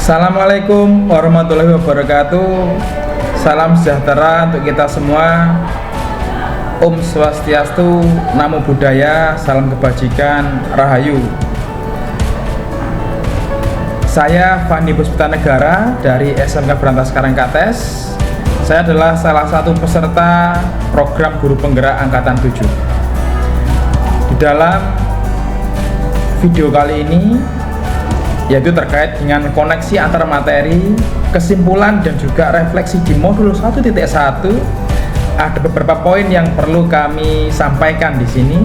Assalamualaikum warahmatullahi wabarakatuh. Salam sejahtera untuk kita semua. Om Swastiastu, Namo Buddhaya, salam kebajikan, Rahayu. Saya Fandi Puspita Negara dari SMK Berantas Karangkates. Saya adalah salah satu peserta program Guru Penggerak Angkatan 7. Di dalam video kali ini yaitu terkait dengan koneksi antar materi, kesimpulan dan juga refleksi di modul 1.1. Ada beberapa poin yang perlu kami sampaikan di sini.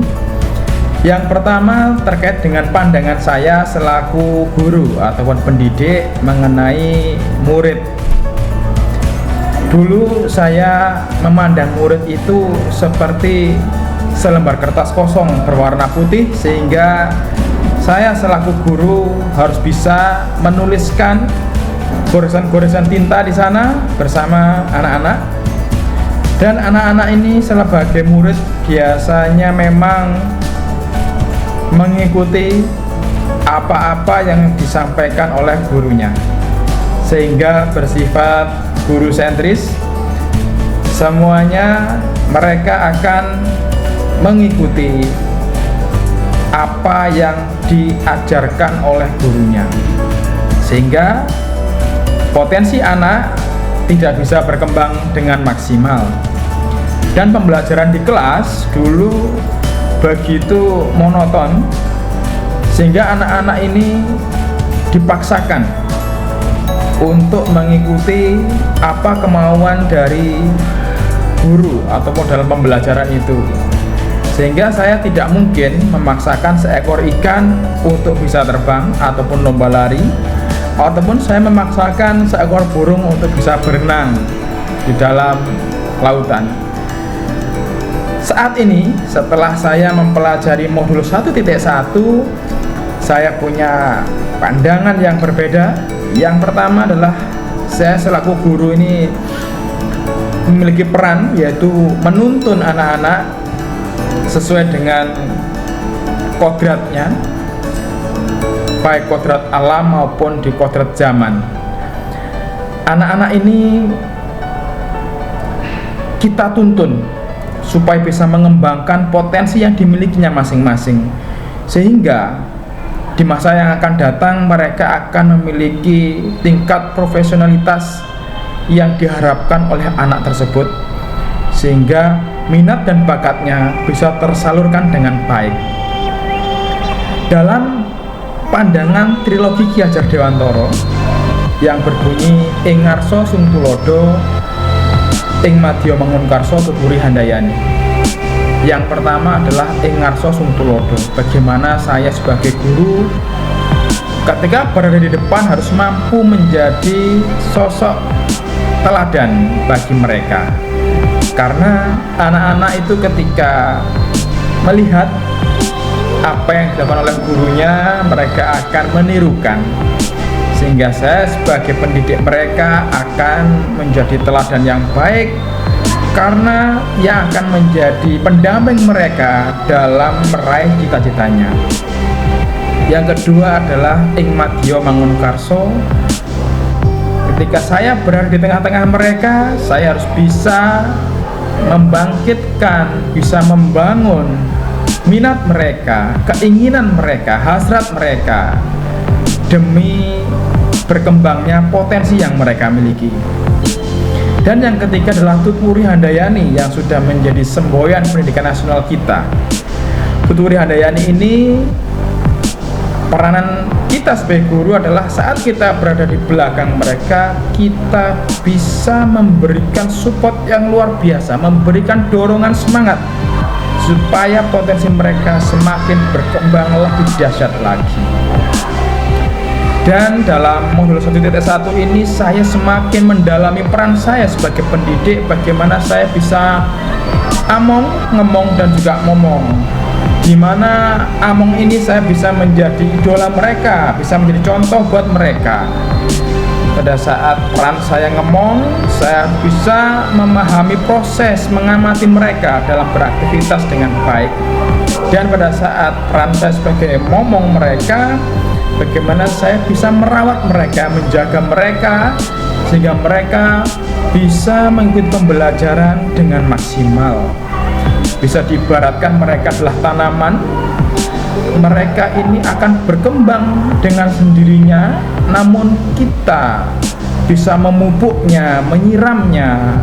Yang pertama terkait dengan pandangan saya selaku guru ataupun pendidik mengenai murid. Dulu saya memandang murid itu seperti selembar kertas kosong berwarna putih, sehingga saya selaku guru harus bisa menuliskan goresan-goresan tinta di sana bersama anak-anak. Dan anak-anak ini sebagai murid biasanya memang mengikuti apa-apa yang disampaikan oleh gurunya, sehingga bersifat guru sentris. Semuanya mereka akan mengikuti apa yang diajarkan oleh gurunya, sehingga potensi anak tidak bisa berkembang dengan maksimal. Dan pembelajaran di kelas dulu begitu monoton, sehingga anak-anak ini dipaksakan untuk mengikuti apa kemauan dari guru ataupun dalam pembelajaran itu, sehingga saya tidak mungkin memaksakan seekor ikan untuk bisa terbang ataupun lomba lari, ataupun saya memaksakan seekor burung untuk bisa berenang di dalam lautan. Saat ini setelah saya mempelajari modul 1.1, saya punya pandangan yang berbeda. Yang pertama adalah saya selaku guru ini memiliki peran, yaitu menuntun anak-anak sesuai dengan kodratnya, baik kodrat alam maupun di kodrat zaman. Anak-anak ini kita tuntun supaya bisa mengembangkan potensi yang dimilikinya masing-masing, sehingga di masa yang akan datang mereka akan memiliki tingkat profesionalitas yang diharapkan oleh anak tersebut, sehingga minat dan bakatnya bisa tersalurkan dengan baik. Dalam pandangan trilogi Ki Hajar Dewantara yang berbunyi ing ngarsa sung tulodo, ing madya mangun karsa tuturi handayani. Yang pertama adalah ing ngarsa sung tulodo. Bagaimana saya sebagai guru ketika berada di depan harus mampu menjadi sosok teladan bagi mereka. Karena anak-anak itu ketika melihat apa yang dilakukan oleh gurunya, mereka akan menirukan, sehingga saya sebagai pendidik mereka akan menjadi teladan yang baik, karena yang akan menjadi pendamping mereka dalam meraih cita-citanya. Yang kedua adalah ing madya mangun karso. Ketika saya berada di tengah-tengah mereka, saya harus bisa membangkitkan, bisa membangun minat mereka, keinginan mereka, hasrat mereka demi berkembangnya potensi yang mereka miliki. Dan yang ketiga adalah tuturi handayani yang sudah menjadi semboyan pendidikan nasional kita. Tuturi handayani ini, peranan kita sebagai guru adalah saat kita berada di belakang mereka, kita bisa memberikan support yang luar biasa, memberikan dorongan semangat supaya potensi mereka semakin berkembang lebih dahsyat lagi. Dan dalam modul 1.1 ini saya semakin mendalami peran saya sebagai pendidik, bagaimana saya bisa among, ngemong dan juga ngomong. Di mana among ini saya bisa menjadi idola mereka, bisa menjadi contoh buat mereka. Pada saat peran saya ngemong, saya bisa memahami proses mengamati mereka dalam beraktivitas dengan baik. Dan pada saat peran saya sebagai ngomong mereka, bagaimana saya bisa merawat mereka, menjaga mereka, sehingga mereka bisa mengikuti pembelajaran dengan maksimal. Bisa diibaratkan mereka adalah tanaman. Mereka ini akan berkembang dengan sendirinya, namun kita bisa memupuknya, menyiramnya,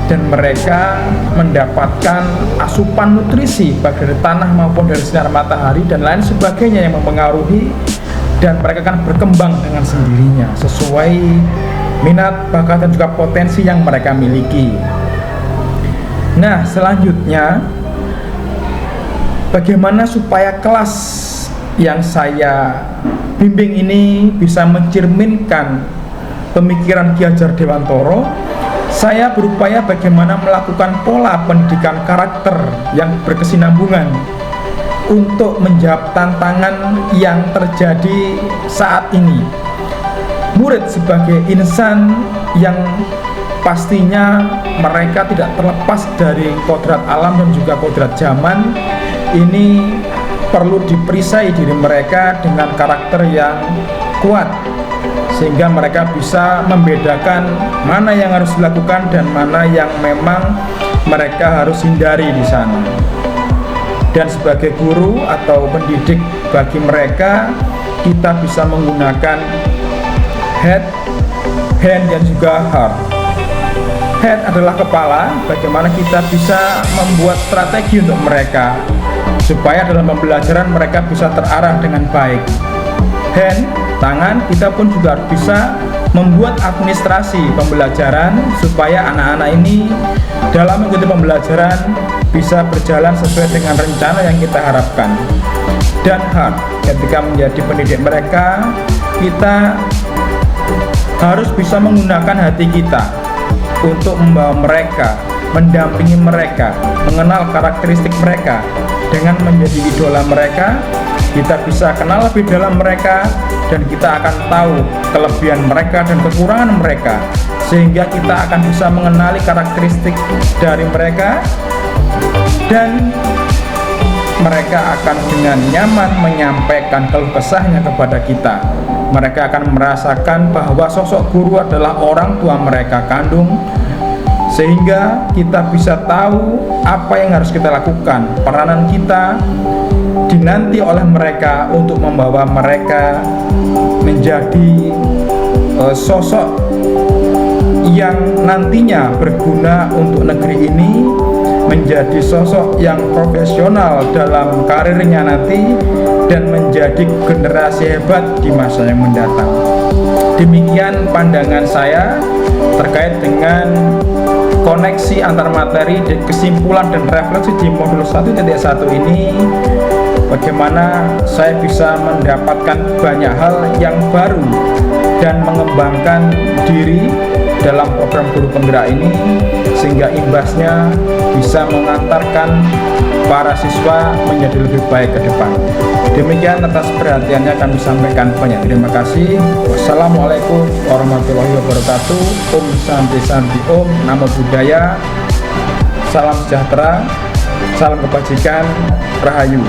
dan mereka mendapatkan asupan nutrisi baik dari tanah maupun dari sinar matahari dan lain sebagainya yang mempengaruhi, dan mereka akan berkembang dengan sendirinya sesuai minat, bakat, dan juga potensi yang mereka miliki. Nah, selanjutnya bagaimana supaya kelas yang saya bimbing ini bisa mencerminkan pemikiran Ki Hajar Dewantara. Saya berupaya bagaimana melakukan pola pendidikan karakter yang berkesinambungan untuk menjawab tantangan yang terjadi saat ini. Murid sebagai insan yang pastinya mereka tidak terlepas dari kodrat alam dan juga kodrat zaman, ini perlu diperisai diri mereka dengan karakter yang kuat, sehingga mereka bisa membedakan mana yang harus dilakukan dan mana yang memang mereka harus hindari di sana. Dan sebagai guru atau pendidik bagi mereka, kita bisa menggunakan head, hand, dan juga heart. Head adalah kepala, bagaimana kita bisa membuat strategi untuk mereka supaya dalam pembelajaran mereka bisa terarah dengan baik. Hand, tangan, kita pun juga harus bisa membuat administrasi pembelajaran supaya anak-anak ini dalam mengikuti pembelajaran bisa berjalan sesuai dengan rencana yang kita harapkan. Dan heart, ketika menjadi pendidik mereka, kita harus bisa menggunakan hati kita untuk membawa mereka, mendampingi mereka, mengenal karakteristik mereka. Dengan menjadi idola mereka, kita bisa kenal lebih dalam mereka, dan kita akan tahu kelebihan mereka dan kekurangan mereka, sehingga kita akan bisa mengenali karakteristik dari mereka, dan mereka akan dengan nyaman menyampaikan keluh kesahnya kepada kita. Mereka akan merasakan bahwa sosok guru adalah orang tua mereka kandung, sehingga kita bisa tahu apa yang harus kita lakukan. Peranan kita dinanti oleh mereka untuk membawa mereka menjadi sosok yang nantinya berguna untuk negeri ini, menjadi sosok yang profesional dalam karirnya nanti, dan menjadi generasi hebat di masa yang mendatang. Demikian pandangan saya terkait dengan koneksi antar materi, kesimpulan dan refleksi di modul 1.1 ini. Bagaimana saya bisa mendapatkan banyak hal yang baru dan mengembangkan diri dalam program guru penggerak ini, sehingga imbasnya bisa mengantarkan para siswa menjadi lebih baik ke depan. Demikian, atas perhatiannya kami sampaikan banyak terima kasih. Wassalamualaikum warahmatullahi wabarakatuh. Om Santi Santi Om, Namo Buddhaya. Salam sejahtera, salam kebajikan, Rahayu.